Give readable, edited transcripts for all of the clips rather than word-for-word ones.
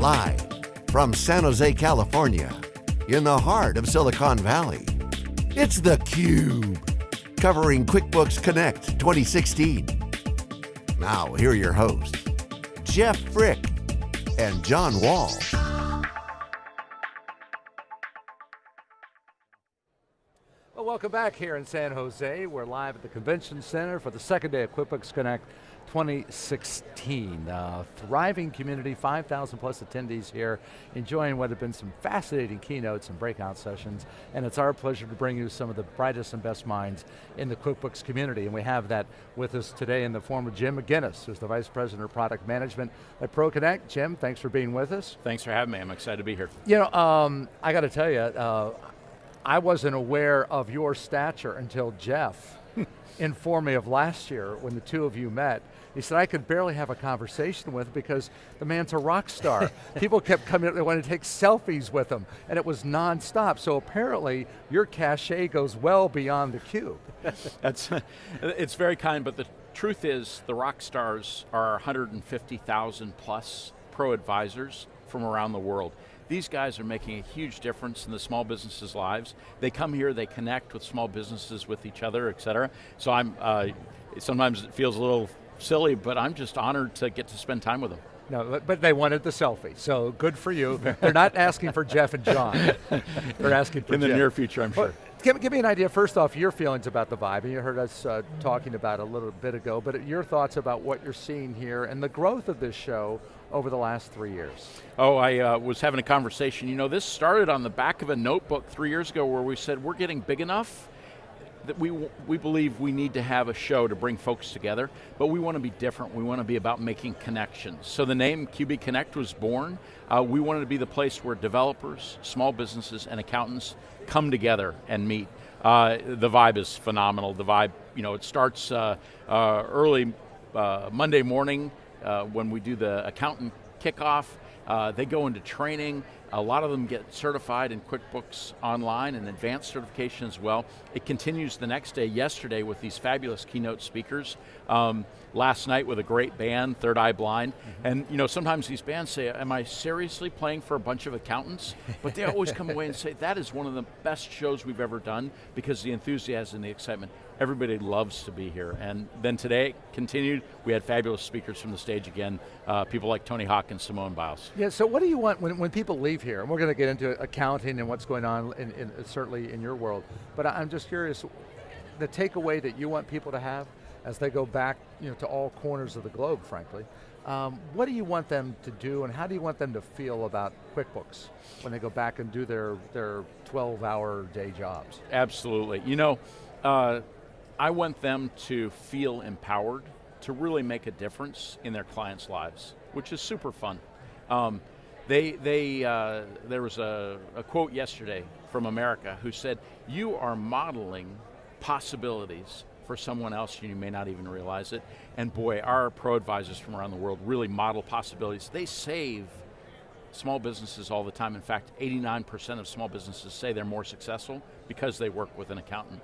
Live from San Jose, California, in the heart of Silicon Valley, it's theCUBE, covering QuickBooks Connect 2016. Now, here are your hosts, Jeff Frick and John Wall. Well, welcome back here in San Jose. We're live at the Convention Center for the second day of QuickBooks Connect 2016. Thriving community, 5,000 plus attendees here, enjoying what have been some fascinating keynotes and breakout sessions, and it's our pleasure to bring you some of the brightest and best minds in the QuickBooks community, and we have that with us today in the form of Jim McGinnis, who's the Vice President of Product Management at ProConnect. Jim, thanks for being with us. Thanks for having me, I'm excited to be here. You know, I got to tell you, I wasn't aware of your stature until Jeff informed me of last year when the two of you met. He said, I could barely have a conversation with him because the man's a rock star. People kept coming up, they wanted to take selfies with him, and it was nonstop. So apparently, your cachet goes well beyond the cube. It's very kind, but the truth is, the rock stars are 150,000 plus pro advisors from around the world. These guys are making a huge difference in the small businesses' lives. They come here, they connect with small businesses, with each other, et cetera. So sometimes it feels a little silly, but I'm just honored to get to spend time with them. No, but they wanted the selfie, so good for you. They're not asking for Jeff and John. They're asking for in Jeff. the near future, I'm sure. Give me an idea, first off, your feelings about the vibe. And you heard us talking about it a little bit ago, but your thoughts about what you're seeing here and the growth of this show over the last 3 years. Oh, I was having a conversation. You know, this started on the back of a notebook 3 years ago where we said we're getting big enough that we believe we need to have a show to bring folks together, but we want to be different. We want to be about making connections. So the name QB Connect was born. We wanted to be the place where developers, small businesses, and accountants come together and meet. The vibe is phenomenal. The vibe, you know, it starts early Monday morning when we do the accountant kickoff. They go into training. A lot of them get certified in QuickBooks Online and advanced certification as well. It continues the next day, yesterday, with these fabulous keynote speakers. Last night with a great band, Third Eye Blind. And you know, sometimes these bands say, am I seriously playing for a bunch of accountants? But they always come away and say, that is one of the best shows we've ever done because the enthusiasm and the excitement. Everybody loves to be here. And then today it continued. We had fabulous speakers from the stage again, people like Tony Hawk and Simone Biles. Yeah, so what do you want when people leave here? And we're going to get into accounting and what's going on certainly in your world. But I'm just curious, the takeaway that you want people to have as they go back, you know, to all corners of the globe, frankly, what do you want them to do and how do you want them to feel about QuickBooks when they go back and do their 12-hour day jobs? Absolutely. You know, I want them to feel empowered to really make a difference in their clients' lives, which is super fun. There was a quote yesterday from America who said, you are modeling possibilities for someone else, you may not even realize it. And boy, our pro advisors from around the world really model possibilities. They save small businesses all the time. In fact, 89% of small businesses say they're more successful because they work with an accountant.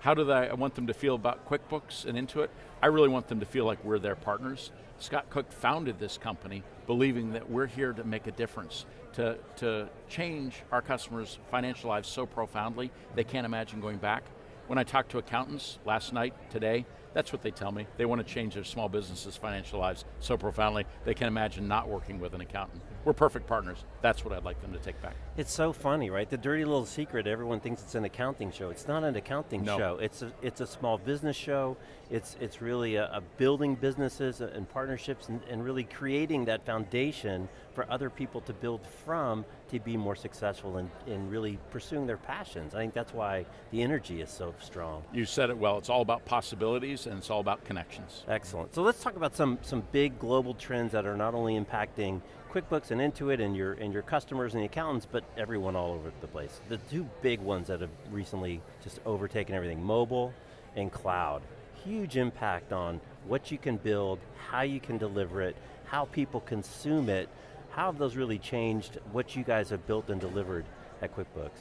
How do I want them to feel about QuickBooks and Intuit? I really want them to feel like we're their partners. Scott Cook founded this company believing that we're here to make a difference, to change our customers' financial lives so profoundly they can't imagine going back. When I talk to accountants last night, today, that's what they tell me. They want to change their small businesses' financial lives so profoundly they can imagine not working with an accountant. We're perfect partners. That's what I'd like them to take back. It's so funny, right? The dirty little secret, everyone thinks it's an accounting show. It's not an accounting show. It's a small business show. It's really a building businesses and partnerships and really creating that foundation for other people to build from to be more successful in really pursuing their passions. I think that's why the energy is so strong. You said it well. It's all about possibilities and it's all about connections. Excellent. So let's talk about some big global trends that are not only impacting QuickBooks and Intuit and your customers and the accountants, but everyone all over the place. The two big ones that have recently just overtaken everything, mobile and cloud. Huge impact on what you can build, how you can deliver it, how people consume it. How have those really changed what you guys have built and delivered at QuickBooks?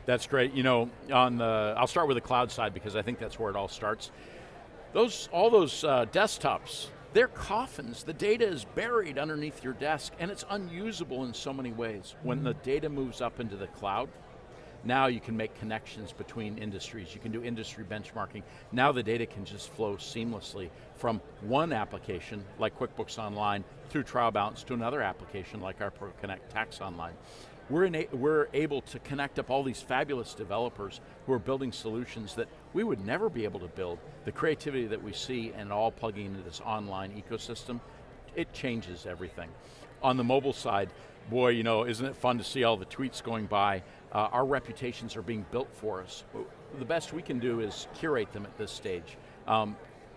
That's great. You know, I'll start with the cloud side because I think that's where it all starts. All those desktops They're coffins. The data is buried underneath your desk, and it's unusable in so many ways. When the data moves up into the cloud, now you can make connections between industries. You can do industry benchmarking. Now the data can just flow seamlessly from one application, like QuickBooks Online, through Trial Balance to another application, like our ProConnect Tax Online. We're able to connect up all these fabulous developers who are building solutions that we would never be able to build. The creativity that we see and all plugging into this online ecosystem, it changes everything. On the mobile side, boy, isn't it fun to see all the tweets going by? Our reputations are being built for us. The best we can do is curate them at this stage.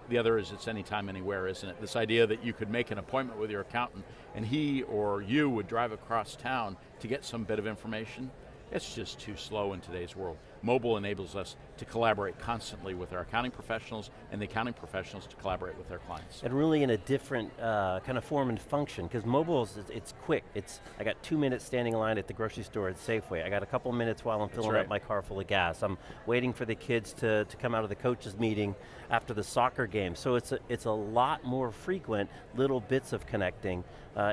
The other is it's anytime, anywhere, isn't it? This idea that you could make an appointment with your accountant and he or you would drive across town to get some bit of information, it's just too slow in today's world. Mobile enables us to collaborate constantly with our accounting professionals and the accounting professionals to collaborate with their clients. And really in a different kind of form and function, because mobile, it's quick. I got 2 minutes standing in line at the grocery store at Safeway. I got a couple minutes while I'm filling up my car full of gas. I'm waiting for the kids to come out of the coaches meeting after the soccer game. So it's a lot more frequent little bits of connecting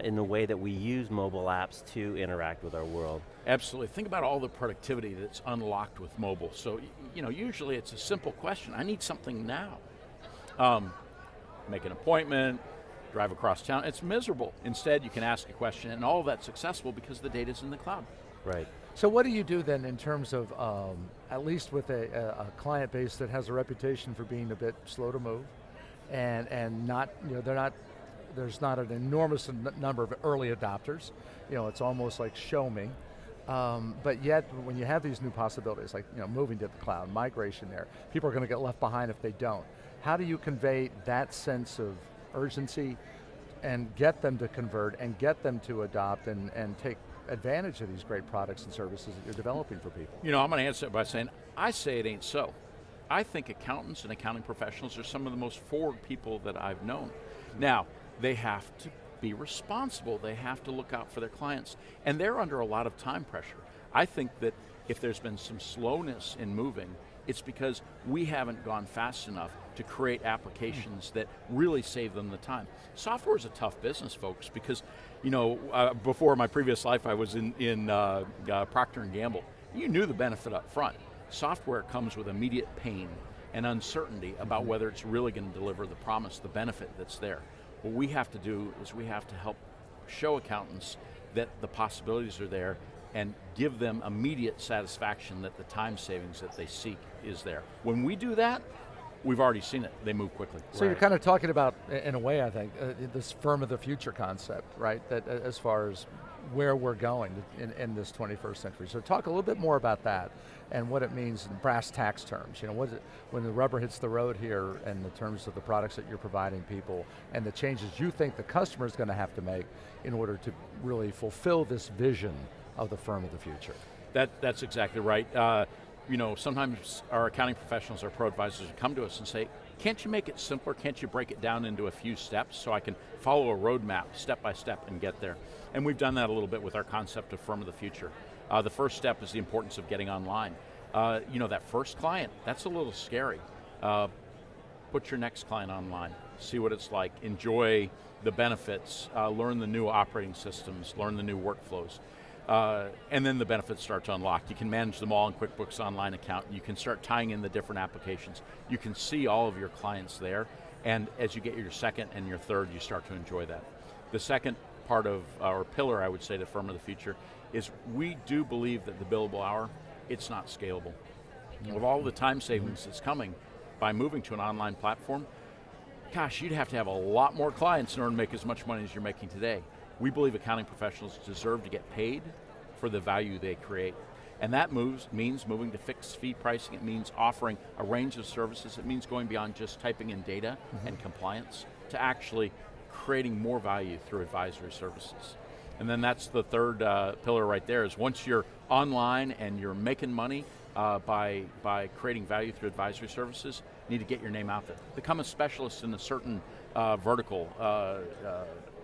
in the way that we use mobile apps to interact with our world. Absolutely, think about all the productivity that's unlocked with mobile. So, usually it's a simple question. I need something now. Make an appointment, drive across town, it's miserable. Instead, you can ask a question and all of that's accessible because the data's in the cloud. Right. So what do you do then in terms of, at least with a client base that has a reputation for being a bit slow to move and not, there's not an enormous number of early adopters. It's almost like show me. But yet, when you have these new possibilities, like moving to the cloud, migration there, people are going to get left behind if they don't. How do you convey that sense of urgency and get them to convert and get them to adopt and take advantage of these great products and services that you're developing for people? I'm going to answer it by saying, I say it ain't so. I think accountants and accounting professionals are some of the most forward people that I've known. Now, they have to be responsible. They have to look out for their clients. And they're under a lot of time pressure. I think that if there's been some slowness in moving, it's because we haven't gone fast enough to create applications that really save them the time. Software is a tough business, folks, because before my previous life I was in Procter & Gamble. You knew the benefit up front. Software comes with immediate pain and uncertainty about whether it's really going to deliver the promise, the benefit that's there. What we have to do is we have to help show accountants that the possibilities are there and give them immediate satisfaction that the time savings that they seek is there. When we do that, we've already seen it. They move quickly. So you're kind of talking about, in a way, I think, this firm of the future concept, right? That as far as where we're going in this 21st century. So talk a little bit more about that and what it means in brass tacks terms. What is it, when the rubber hits the road here in the terms of the products that you're providing people and the changes you think the customer is going to have to make in order to really fulfill this vision of the firm of the future? That's exactly right. Sometimes our accounting professionals, our pro advisors come to us and say, can't you make it simpler? Can't you break it down into a few steps so I can follow a roadmap step by step and get there? And we've done that a little bit with our concept of firm of the future. The first step is the importance of getting online. That first client, that's a little scary. Put your next client online, see what it's like, enjoy the benefits, learn the new operating systems, learn the new workflows. And then the benefits start to unlock. You can manage them all in QuickBooks Online account. You can start tying in the different applications. You can see all of your clients there, and as you get your second and your third, you start to enjoy that. The second part of our pillar, I would say, to Firm of the Future, is we do believe that the billable hour, it's not scalable. With all the time savings that's coming by moving to an online platform, gosh, you'd have to have a lot more clients in order to make as much money as you're making today. We believe accounting professionals deserve to get paid for the value they create. And that means moving to fixed fee pricing. It means offering a range of services. It means going beyond just typing in data and compliance to actually creating more value through advisory services. And then that's the third pillar right there, is once you're online and you're making money by creating value through advisory services, you need to get your name out there. Become a specialist in a certain vertical.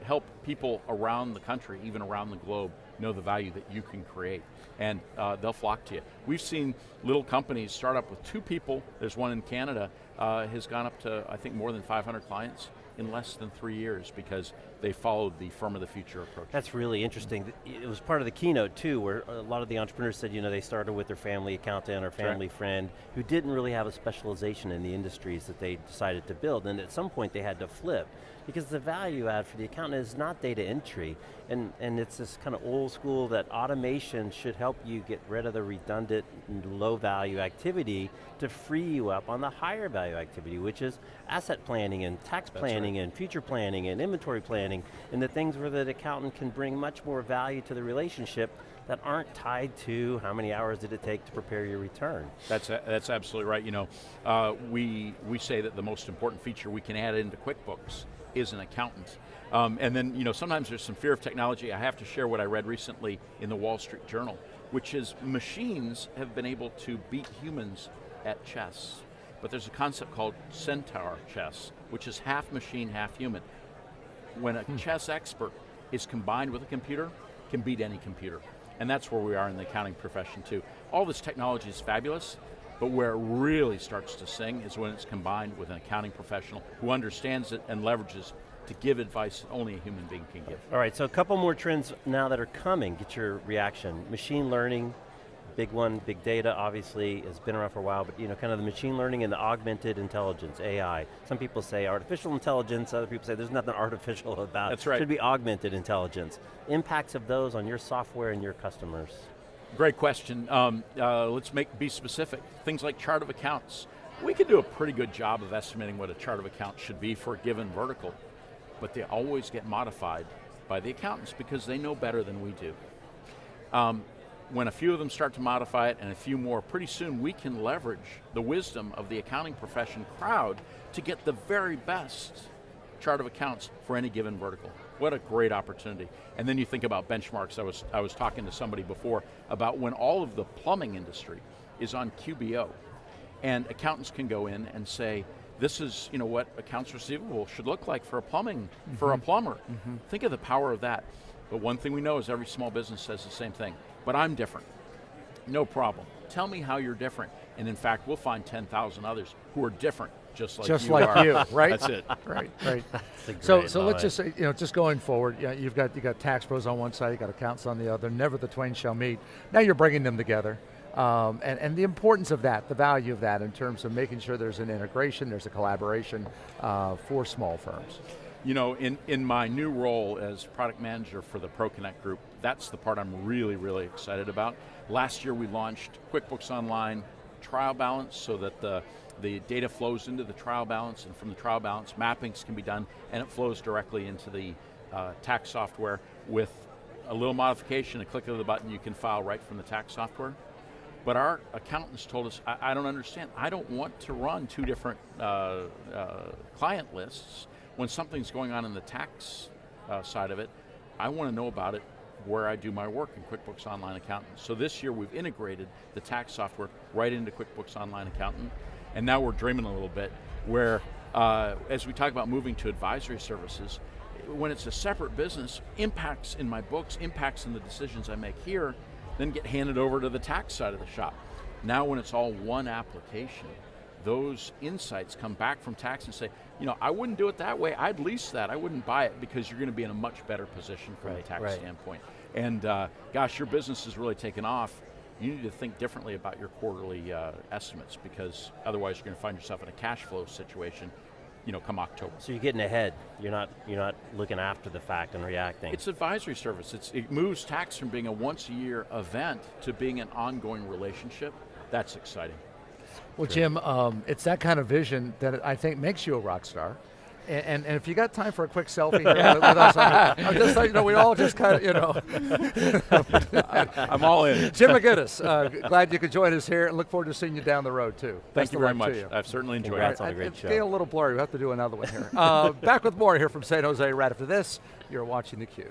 Help people around the country, even around the globe, know the value that you can create, and they'll flock to you. We've seen little companies start up with 2 people. There's one in Canada, has gone up to, I think, more than 500 clients in less than 3 years because they followed the firm of the future approach. That's really interesting. It was part of the keynote too, where a lot of the entrepreneurs said, they started with their family accountant or family friend who didn't really have a specialization in the industries that they decided to build, and at some point they had to flip, because the value add for the accountant is not data entry, and it's this kind of old school that automation should help you get rid of the redundant and low value activity to free you up on the higher value activity, which is asset planning and tax planning and future planning and inventory planning, and the things where the accountant can bring much more value to the relationship that aren't tied to how many hours did it take to prepare your return. That's absolutely right. We say that the most important feature we can add into QuickBooks is an accountant. And then sometimes there's some fear of technology. I have to share what I read recently in the Wall Street Journal, which is machines have been able to beat humans at chess. But there's a concept called centaur chess, which is half machine, half human. When a chess expert is combined with a computer, can beat any computer. And that's where we are in the accounting profession too. All this technology is fabulous, but where it really starts to sing is when it's combined with an accounting professional who understands it and leverages to give advice only a human being can give. All right, so a couple more trends now that are coming, get your reaction. Machine learning, big one, big data obviously has been around for a while, but kind of the machine learning and the augmented intelligence, AI. Some people say artificial intelligence, other people say there's nothing artificial about it. That's right. It should be augmented intelligence. Impacts of those on your software and your customers. Great question. Let's be specific. Things like chart of accounts. We can do a pretty good job of estimating what a chart of accounts should be for a given vertical, but they always get modified by the accountants because they know better than we do. When a few of them start to modify it and a few more, pretty soon we can leverage the wisdom of the accounting profession crowd to get the very best chart of accounts for any given vertical. What a great opportunity. And then you think about benchmarks. I was talking to somebody before about when all of the plumbing industry is on QBO, and accountants can go in and say, this is what accounts receivable should look like for a plumber. Think of the power of that. But one thing we know is every small business says the same thing. But I'm different. No problem. Tell me how you're different. And in fact, we'll find 10,000 others who are different, just like you, right? That's it. Right. So let's just say, just going forward, you've got tax pros on one side, you got accountants on the other. Never the twain shall meet. Now you're bringing them together. And the importance of that, the value of that in terms of making sure there's an integration, there's a collaboration for small firms. In my new role as product manager for the ProConnect group, that's the part I'm really, really excited about. Last year we launched QuickBooks Online Trial Balance so that the data flows into the trial balance, and from the trial balance mappings can be done, and it flows directly into the tax software with a little modification, a click of the button, you can file right from the tax software. But our accountants told us, I don't understand. I don't want to run two different client lists. When something's going on in the tax side of it, I want to know about it where I do my work in QuickBooks Online Accountant. So this year we've integrated the tax software right into QuickBooks Online Accountant, and now we're dreaming a little bit where, as we talk about moving to advisory services, when it's a separate business, impacts in my books, impacts in the decisions I make here, then get handed over to the tax side of the shop. Now when it's all one application, those insights come back from tax and say, I wouldn't do it that way, I'd lease that, I wouldn't buy it, because you're going to be in a much better position from a tax standpoint. And gosh, your business is really taken off. You need to think differently about your quarterly estimates, because otherwise you're going to find yourself in a cash flow situation come October. So you're getting ahead. You're not looking after the fact and reacting. It's advisory service. It moves tax from being a once a year event to being an ongoing relationship. That's exciting. Well, Jim, it's that kind of vision that I think makes you a rock star. And if you got time for a quick selfie here with us, I just thought, we all just kind of, I'm all in. Jim McGinnis, glad you could join us here, and look forward to seeing you down the road too. Thank you very much. I've certainly enjoyed it. It's a great show. It's getting a little blurry. We have to do another one here. Back with more here from San Jose right after this. You're watching theCUBE.